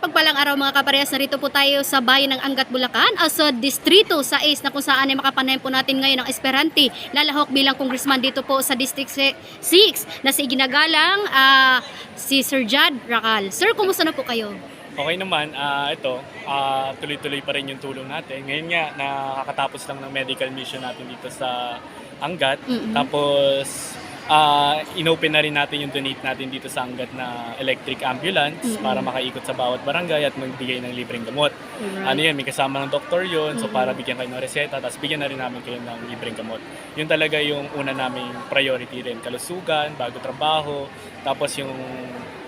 mapagpalang araw mga kaparehas, narito po tayo sa bayan ng Angat, Bulacan, sa Distrito 6 na kung saan ay makapanayan po natin ngayon ang Esperante lalahok bilang congressman dito po sa District 6 na si ginagalang si Sir Jad Racal. Sir, kumusta na po kayo? Okay naman, tuloy-tuloy pa rin yung tulong natin. Ngayon nga, nakakatapos lang ng medical mission natin dito sa Angat. Tapos, inopen na rin natin yung donate natin dito sa Angat na electric ambulance para makaikot sa bawat barangay at magbigay ng libreng gamot. Ano yan, may kasama ng doktor yun, so para bigyan kayo ng reseta, tapos bigyan na rin namin kayo ng libreng gamot. Yun talaga yung una naming priority rin, kalusugan, bago trabaho, tapos yung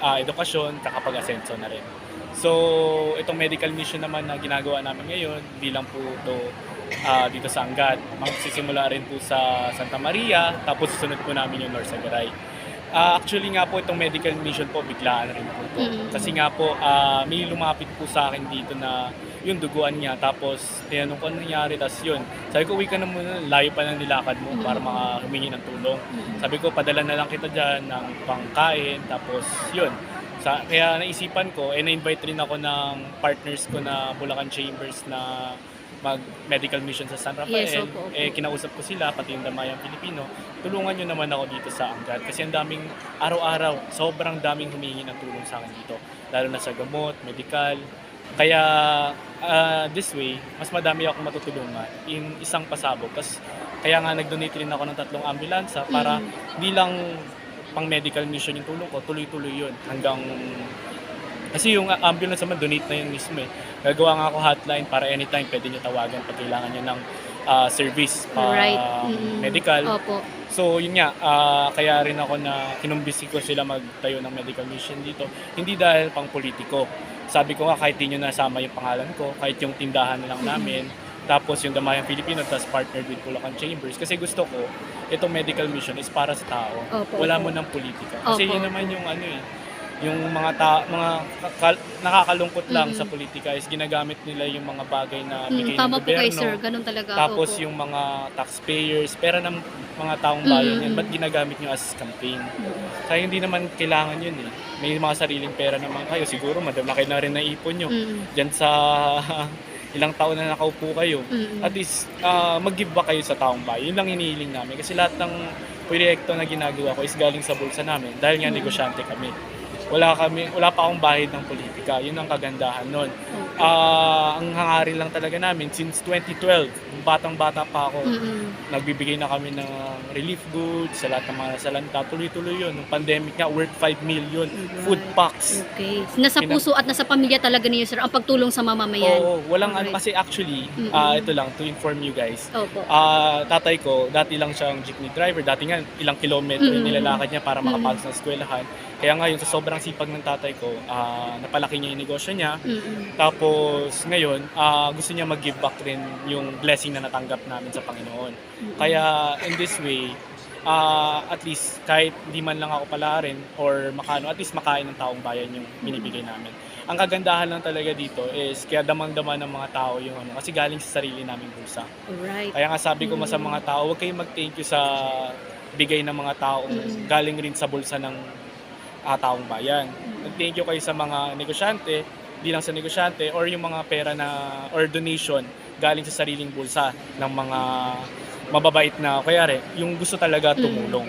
edukasyon, kakapag-asenso na rin. So, itong medical mission naman na ginagawa namin ngayon bilang po ito dito sa Angat. Magsisimula rin po sa Santa Maria, tapos susunod po namin yung North Sagaray. Actually nga po itong medical mission po, biglaan rin po ito. Kasi nga po, may lumapit po sa akin dito na yung duguan niya, tapos tinanong ko ano nangyari, tapos yun. Sabi ko, uwi ka na muna, layo pa ng nilakad mo para humingi ng tulong. Sabi ko, padala na lang kita dyan ng pangkain, tapos yun. Kaya naisipan ko, na-invite rin ako ng partners ko na Bulacan Chambers na mag-medical mission sa San Rafael. Yes, opo. Kinausap ko sila, pati yung Damayang Pilipino. Tulungan nyo naman ako dito sa Angat. Kasi ang daming, araw-araw, sobrang daming humingi ng tulong sa akin dito. Lalo na sa gamot, medical. Kaya this way, mas madami akong matutulungan in isang pasabog. Kaya nga nag-donate rin ako ng 3 ambulansa para hindi lang pang medical mission yung tulong ko, tuloy-tuloy yun hanggang kasi yung ambulance naman donate na yun mismo eh. Gagawa nga ako hotline para anytime pwede nyo tawagan pag kailangan nyo ng service medical. Opo. So yun nga, kaya rin ako na kinumbisi ko sila magtayo ng medical mission dito. Hindi dahil pang politiko. Sabi ko nga kahit di nyo nasama yung pangalan ko, kahit yung tindahan na lang namin, tapos yung Damayang Pilipino, tapos partnered with Bulacan Chambers. Kasi gusto ko, itong medical mission is para sa tao. Wala mo ng politika. Kasi yun naman yung yung nakakalungkot lang sa politika is ginagamit nila yung mga bagay na bigay ng Tama po gobyerno. kayo, sir. Ganun talaga. Tapos yung mga taxpayers, pera ng mga taong bayan yan, ba't ginagamit nyo as campaign? Kaya hindi naman kailangan yun eh. May mga sariling pera naman kayo. Siguro madalaki na rin naipon nyo. Diyan sa ilang taon na nakaupo kayo. At least, mag-give back kayo sa taong bayan. Yun lang hinihiling namin. Kasi lahat ng proyekto na ginagawa ko is galing sa bulsa namin. Dahil nga negosyante kami. Wala pa akong bahid ng politika. Yun ang kagandahan nun. Ang hangarin lang talaga namin, since 2012, batang-bata pa ako, nagbibigay na kami ng relief goods sa lahat ng mga nasalanta. Tuloy-tuloy yun. Nung pandemic nga, worth 5 million. Food packs. Okay. Nasa puso at nasa pamilya talaga niyo, sir, ang pagtulong sa mamamayan. Oo, walang kasi actually, ito lang, to inform you guys. Opo. Tatay ko, dati lang siyang jeepney driver. Dati nga, ilang kilometro yung nilalakad niya para makapasok sa eskwelahan. Kaya ngayon, sa sobrang sipag ng tatay ko, napalaki niya yung negosyo niya. Tapos ngayon, gusto niya mag-give back rin yung blessing na natanggap namin sa Panginoon. Kaya in this way, at least kahit hindi man lang ako palarin or at least makain ng taong bayan yung binibigay namin. Ang kagandahan lang talaga dito is kaya damang-dama ng mga tao yung kasi galing sa sarili naming bulsa. Alright. Kaya nga sabi ko sa mga tao, huwag kayong mag-thank you sa bigay ng mga taong galing rin sa bulsa ng taong bayan. Thank you kayo sa mga negosyante, di lang sa negosyante, or yung mga pera or donation galing sa sariling bulsa ng mga mababait na, kaya yung gusto talaga tumulong.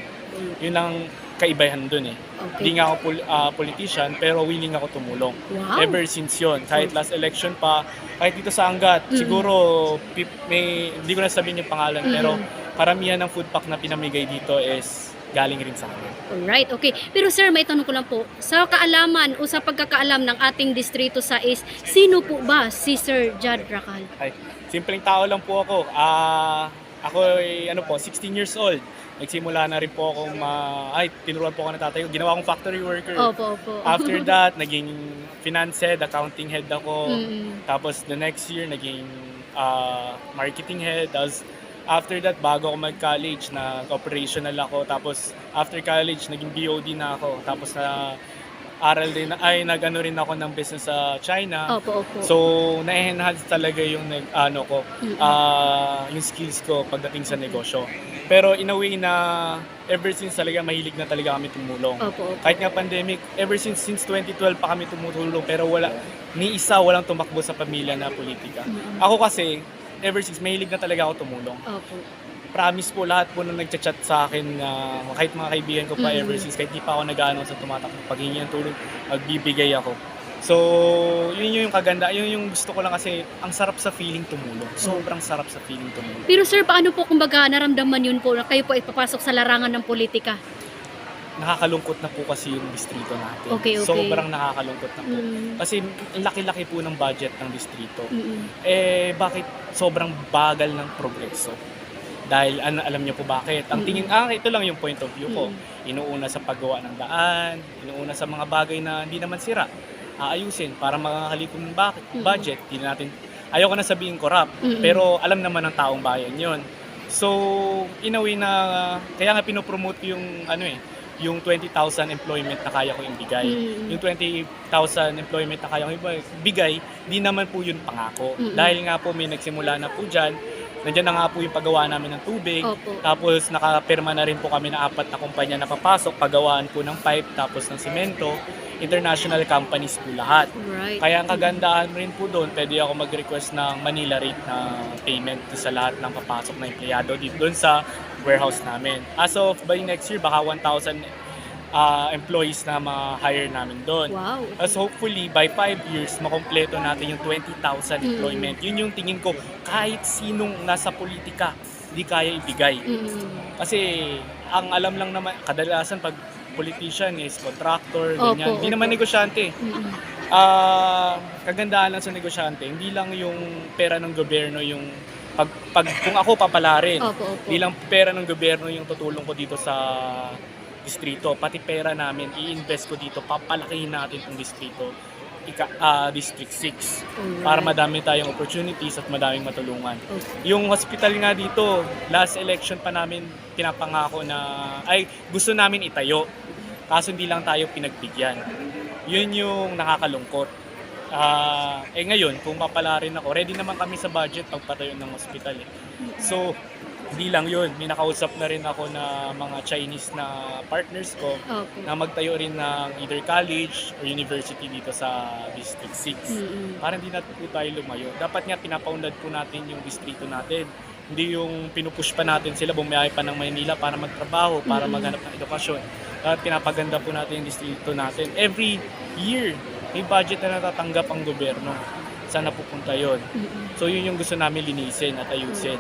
Yun ang kaibahan dun eh. Hindi nga ako politician, pero willing ako tumulong. Wow. Ever since yon, kahit last election pa, kahit dito sa Angat, siguro hindi ko na sabihin yung pangalan, pero karamihan ng food pack na pinamigay dito is galing rin sa akin. Alright, okay. Pero sir, may tanong ko lang po. Sa kaalaman o sa pagkakaalam ng ating Distrito 6, sino po ba si Sir Jad Racal? Ay, simpleng tao lang po ako. Ako ay 16 years old. Nagsimula na rin po akong tinuruan po ako ng tatay ko. Ginawa akong factory worker. Opo. After that, naging finance head, accounting head ako. Tapos the next year, naging marketing head. Tapos after that, bago ako mag-college, nag-operational ako. Tapos after college, naging BOD na ako. Tapos aral din, nag-ano rin ako ng business sa China. Opo. So, na-enhance talaga yung yung skills ko pagdating sa negosyo. Pero in a way na ever since talaga mahilig na talaga kami tumulong. Opo. Kahit nga pandemic, ever since 2012 pa kami tumutulong pero walang tumakbo sa pamilya na politika. Ako kasi, ever since mahilig na talaga ako tumulong. Opo. Promise po, lahat po nung nagchat-chat sa akin, kahit mga kaibigan ko pa ever since, kahit di pa ako nag-ano sa tumatakbo, paghingi ng tulong, magbibigay ako. So, yun yung kaganda, yun yung gusto ko lang kasi ang sarap sa feeling tumulong. Sobrang sarap sa feeling tumulong. Pero sir, paano po kumbaga naramdaman yun po na kayo po ay papasok sa larangan ng politika? Nakakalungkot na po kasi yung distrito natin. Okay. Sobrang nakakalungkot na po. Kasi ang laki-laki po ng budget ng distrito. Bakit sobrang bagal ng progreso? Dahil alam niyo po bakit? Ang tingin, ito lang yung point of view ko. Inuuna sa paggawa ng daan, inuuna sa mga bagay na hindi naman sira. Aayusin para makakalikong budget. Hindi natin, ayoko na sabihin corrupt, pero alam naman ng taong bayan yon. So, in a way na, kaya nga pinopromote yung yung 20,000 employment na kaya ko ibigay. Yung 20,000 employment na kaya ko ibigay, di naman po yun pangako. Dahil nga po may nagsimula na po dyan, nandiyan na nga po yung paggawa namin ng tubig. Opo. Tapos nakapirma na rin po kami na 4 na kumpanya na papasok, paggawaan po ng pipe, tapos ng simento. International companies po lahat. Right. Kaya ang kagandahan rin po doon, pwede ako mag-request ng Manila rate na payment sa lahat ng papasok na empleyado dito doon sa warehouse namin. As of by next year, baka 1,000 employees na ma-hire namin doon. Wow. As hopefully, by 5 years, makompleto natin yung 20,000 employment. Yun yung tingin ko, kahit sinong nasa politika, hindi kaya ibigay. Kasi, ang alam lang naman, kadalasan pag politician is contractor, ganyan. Hindi naman negosyante. Kagandahan lang sa negosyante, hindi lang yung pera ng gobyerno yung kung ako papalarin, hindi lang pera ng gobyerno yung tutulong ko dito sa distrito, pati pera namin i-invest ko dito, papalakihin natin yung distrito, District 6, para madami tayong opportunities at madaming matulungan. Yung hospital nga dito, last election pa namin pinapangako na gusto namin itayo, kaso hindi lang tayo pinagbigyan. Yun yung nakakalungkot. Ngayon, kung papalarin ako, ready naman kami sa budget pagpatayo ng hospital. So, hindi lang yun. May nakausap na rin ako na mga Chinese na partners ko na magtayo rin ng either college or university dito sa District 6. Para hindi natin po tayo lumayo. Dapat nga pinapaunlad po natin yung distrito natin. Hindi yung pinupush pa natin sila bumiyahe pa ng Maynila para magtrabaho, para maghanap ng edukasyon. At pinapaganda po natin yung distrito natin. Every year, may budget na natatanggap ang gobyerno. Sana pupunta yon. So yun yung gusto namin linisin at ayusin.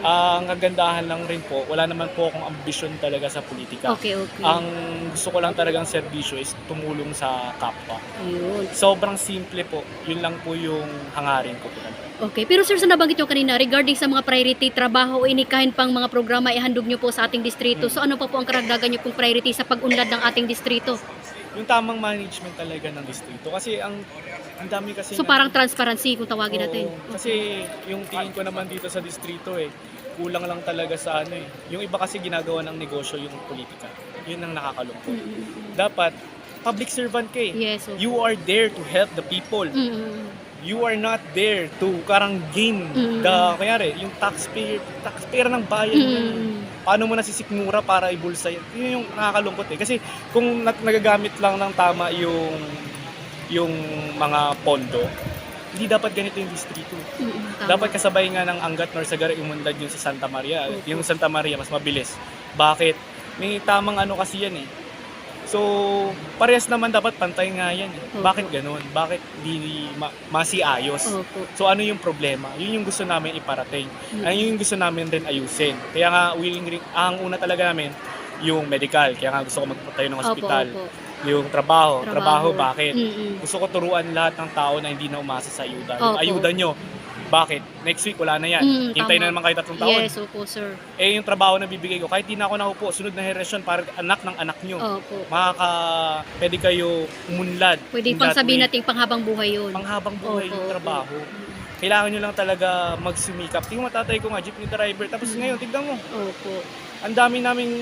Ang kagandahan lang rin po, wala naman po akong ambisyon talaga sa politika. Ang gusto ko lang talagang serbisyo is tumulong sa kapwa. Sobrang simple po. Yun lang po yung hangarin ko po. Okay, pero sir, sa nabanggit nyo kanina regarding sa mga priority, trabaho o inikahin pang mga programa ihandog nyo po sa ating distrito. So ano pa po ang karagdagan nyo pong priority sa pag-unlad ng ating distrito? Yung tamang management talaga ng distrito. Kasi ang dami kasi... So parang transparency kung tawagin natin. Kasi yung tingin ko naman dito sa distrito kulang lang talaga sa Yung iba kasi ginagawa ng negosyo yung politika. Yun ang nakakalungkot. Dapat, public servant ka . Yes, You are there to help the people. You are not there to karang gain kanyari, yung taxpayer ng bayan. Paano mo nasisikmura para ibulsa yun? Yun yung nakakalungkot . Kasi kung nagagamit lang ng tama yung mga pondo, hindi dapat ganito yung distrito. Dapat kasabay nga ng Angat nor Sagara umunlad yung sa Santa Maria. Yung Santa Maria mas mabilis. Bakit? May tamang kasi yan . So, parehas naman dapat pantay nga yan . Bakit ganun? Bakit di masiayos? So, ano yung problema? Yun yung gusto namin iparating. Yun yung gusto namin rin ayusin. Kaya nga, ang una talaga namin, yung medical. Kaya nga gusto ko magpatayo ng hospital. Yung trabaho, bakit? Gusto ko turuan lahat ng tao na hindi na umasa sa ayuda. Yung ayuda nyo, bakit? Next week, wala na yan. Hintay na naman kayo 3 taon. Yes, opo, sir. Yung trabaho na bibigay ko, kahit di na ako naupo, sunod na henerasyon para anak ng anak nyo. Pwede kayo umunlad. Pwede pang sabihin natin panghabang buhay yun. Panghabang buhay yung trabaho. Kailangan nyo lang talaga magsumikap. Tingnan mo, tatay ko nga, jeepney driver. Tapos ngayon, tignan mo. Ang dami naming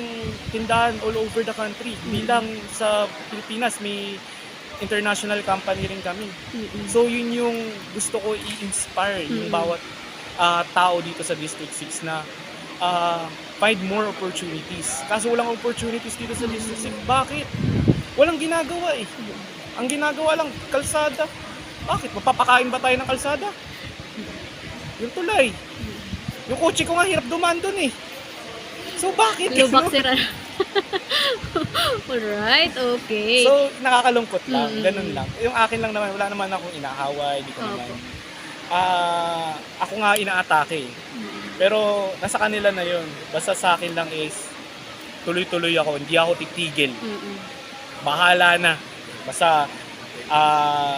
tindahan all over the country. Hindi lang sa Pilipinas, may international company rin kami. So yun yung gusto ko i-inspire yung bawat tao dito sa District 6 na find more opportunities. Kaso walang opportunities dito sa District 6. Bakit? Walang ginagawa eh. Ang ginagawa lang, kalsada. Bakit? Mapapakain ba tayo ng kalsada? Yung tulay. Yung kotse ko nga, hirap dumaan dun eh. So bakit? Lubak sira. Alright, okay. So nakakalungkot lang, Mm. ganun lang. Yung akin lang naman, wala naman akong inahaway, hindi ko naman. Opo. Ako nga inaatake. Pero nasa kanila na yun. Basta sa akin lang is tuloy-tuloy ako, hindi ako titigil. Bahala na. Basta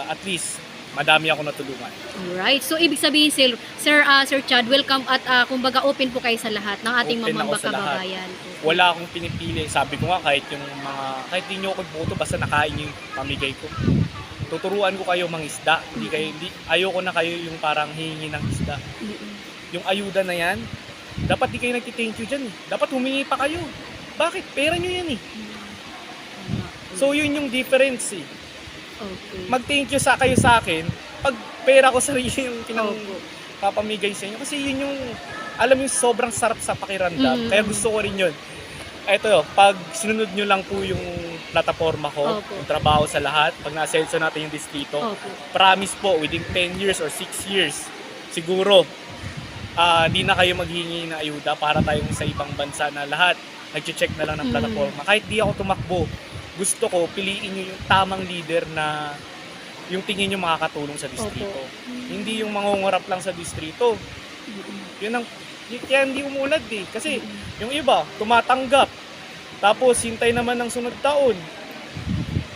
at least madami ako natulungan. Alright. So, ibig sabihin, Sir Chad, welcome at kumbaga open po kayo sa lahat ng ating Open mga ako sa lahat. kababayan. Wala akong pinipili. Sabi ko nga, kahit di nyo ako boto, basta nakain yung pamigay ko. Tuturuan ko kayo mangisda. Ayoko na kayo yung parang hihingi ng isda. Yung ayuda na yan, dapat di kayo nagti-thank you dyan eh. Dapat humingi pa kayo. Bakit? Pera nyo yan eh. So yun yung difference eh. Okay. Mag-thank you kayo sa akin pag pera ko sarili yung Opo. papamigay sa inyo. Kasi yun yung, alam yung sobrang sarap sa pakiramdam. Kaya gusto ko rin yun. Ito, pag sinunod nyo lang po yung plataforma ko, Opo. yung trabaho sa lahat, pag nasenso natin yung distrito, Opo. promise po, within 10 years or 6 years, siguro, di na kayo maghingi ng ayuda para tayong sa ibang bansa na lahat nag-check na lang ng plataforma. Kahit di ako tumakbo, gusto ko piliin nyo yung tamang leader na yung tingin nyo makakatulong sa distrito. Hindi yung mangungurap lang sa distrito. Yun ang, kaya hindi umunad eh. Kasi yung iba, tumatanggap. Tapos hintay naman ng sunod taon.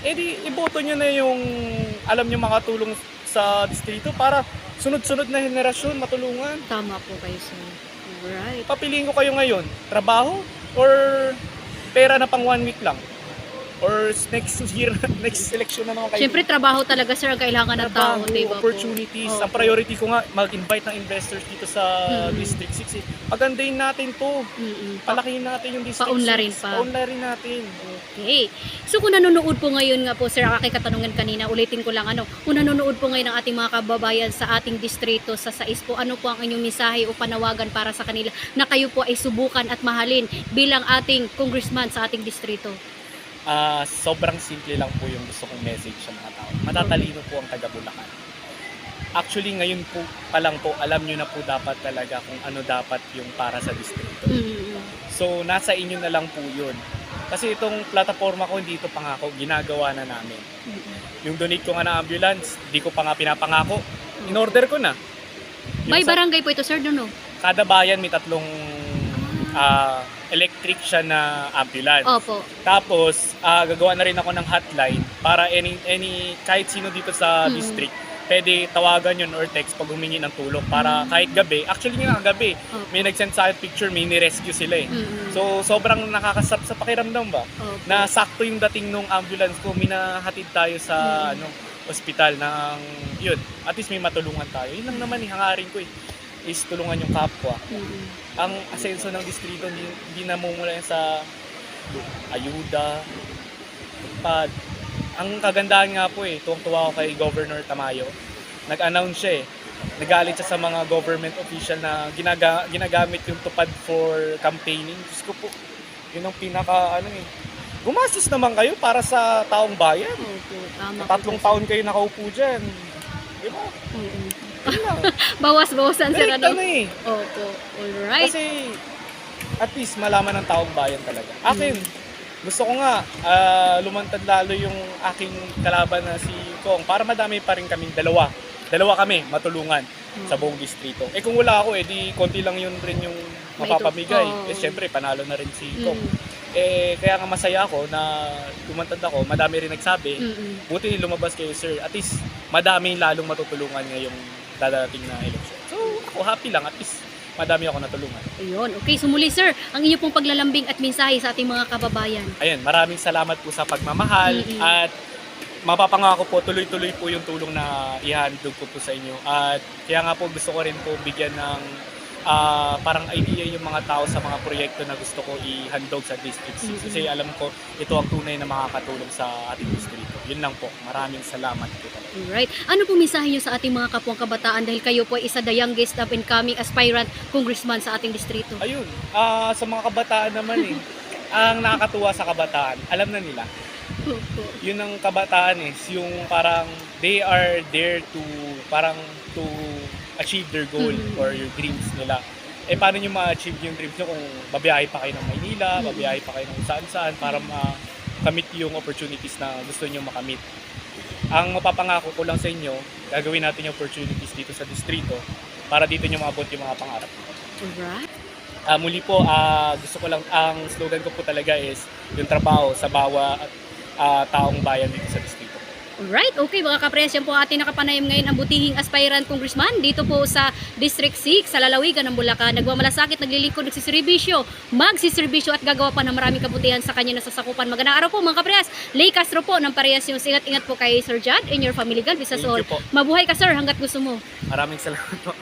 Eh di, iboto nyo na yung alam nyo makatulong sa distrito para sunod-sunod na henerasyon matulungan. Tama po kayo, sir. Alright. Papiliin ko kayo ngayon, trabaho or pera na pang 1 week lang? Or next year, next election na naman kayo? Siyempre, trabaho talaga, sir, ang kailangan ng tao, diba po? Opportunities. Opo. Ang priority ko nga, mag-invite ng investors dito sa District 6. Pagandahin natin to. Palakihin natin yung District 6. Paunlarin pa. Paunlarin natin. Okay. So kung nanonood po ngayon nga po, sir, ang aking katanungan kanina, ulitin ko lang, kung nanonood po ngayon ng ating mga kababayan sa ating distrito, sa SAIS po, ano po ang inyong mensahe o panawagan para sa kanila na kayo po ay subukan at mahalin bilang ating congressman sa ating distrito? Sobrang simple lang po yung gusto kong message sa mga tao. Matatalino po ang taga Bulacan. Actually, ngayon po pa lang po, alam nyo na po dapat talaga kung ano dapat yung para sa distrito. So, nasa inyo na lang po yun. Kasi itong plataforma ko, hindi ito pangako, ginagawa na namin. Yung donate ko nga na ambulance, di ko pa nga pinapangako. In-order ko na. May barangay po ito, sir, no? Kada bayan may tatlong electric siya na ambulance. Opo. Tapos, gagawa na rin ako ng hotline para kahit sino dito sa district, pwede tawagan yun or text pag humingi ng tulong para kahit gabi, actually nga gabi, may nag-send sa akin picture, may ni-rescue sila eh. So, sobrang nakakasarap sa pakiramdam ba? Opo. Na sakto yung dating nung ambulance ko, minahatid tayo sa ospital ng, yun, at least may matulungan tayo. Yun lang naman hangarin ko eh, is tulungan yung kapwa. Ang asenso ng distrito hindi namumula yan sa ayuda, ang kagandahan nga po eh, tuwang-tuwa ako kay Governor Tamayo. Nag-announce siya eh. Nagalit siya sa mga government official na ginagamit yung tupad for campaigning. Diyos ko po, yun ang gumastos naman kayo para sa taong bayan. Opo, tama. 3 taon kayo nakaupo dyan. Di ba? Yun lang. Bawas-bawasan, sir, Direkta na eh. Opo. Alright. Kasi at least malaman ng taong bayan talaga. Akin, gusto ko nga lumantad lalo yung aking kalaban na si Kong para madami pa rin kaming dalawa kami matulungan sa buong distrito. Eh kung wala ako, di konti lang yun rin yung mapapamigay. Eh syempre, panalo na rin si Kong. Eh kaya nga masaya ako na lumantad ako, madami rin nagsabi, buti lumabas kayo sir, at least madami lalong matutulungan ngayong dadating na election. So ako happy lang, at least madami ako natulungan. Ayun. Okay, so muli, sir, ang inyo pong paglalambing at mensahe sa ating mga kababayan. Ayun, maraming salamat po sa pagmamahal at mapapangako po tuloy-tuloy po yung tulong na ihandog ko po sa inyo. At kaya nga po gusto ko rin po bigyan ng parang idea yung mga tao sa mga proyekto na gusto ko ihandog sa District 6. Kasi alam ko ito ang tunay na makakatulong sa ating distrito. Yun lang po. Maraming salamat po talaga. Alright. Ano po mensahe niyo sa ating mga kapwang kabataan dahil kayo po ay isa the youngest up and coming aspirant congressman sa ating distrito? Ayun, sa mga kabataan naman ang nakakatuwa sa kabataan, alam na nila. Opo. Yun ang kabataan yung parang they are there to to achieve their goal or your dreams nila. Paano nyo ma-achieve yung dreams nyo kung babiyahe pa kayo ng Maynila, babiyahe pa kayo ng saan-saan para makamit yung opportunities na gusto nyo makamit. Ang mapapangako ko lang sa inyo, gagawin natin yung opportunities dito sa distrito para dito nyo maabot yung mga pangarap. Alright. Muli po, gusto ko lang, ang slogan ko po talaga is yung trabaho sa bawat taong bayan dito sa distrito. Alright, okay mga kapres, yan po ating nakapanayam ngayon ang butihing aspirant congressman dito po sa District 6 sa lalawigan ng Bulacan. Nagmamalasakit, naglilingkod, nagsisirbisyo, magsiservisyo at gagawa pa ng maraming kabutihan sa kanya nasasakupan. Magandang araw po mga kapres, Lay Castro po ng Parehas yung ingat-ingat po kay Sir Judd and your family. God bless us all. Thank you po. Mabuhay ka sir hanggat gusto mo. Maraming salamat po.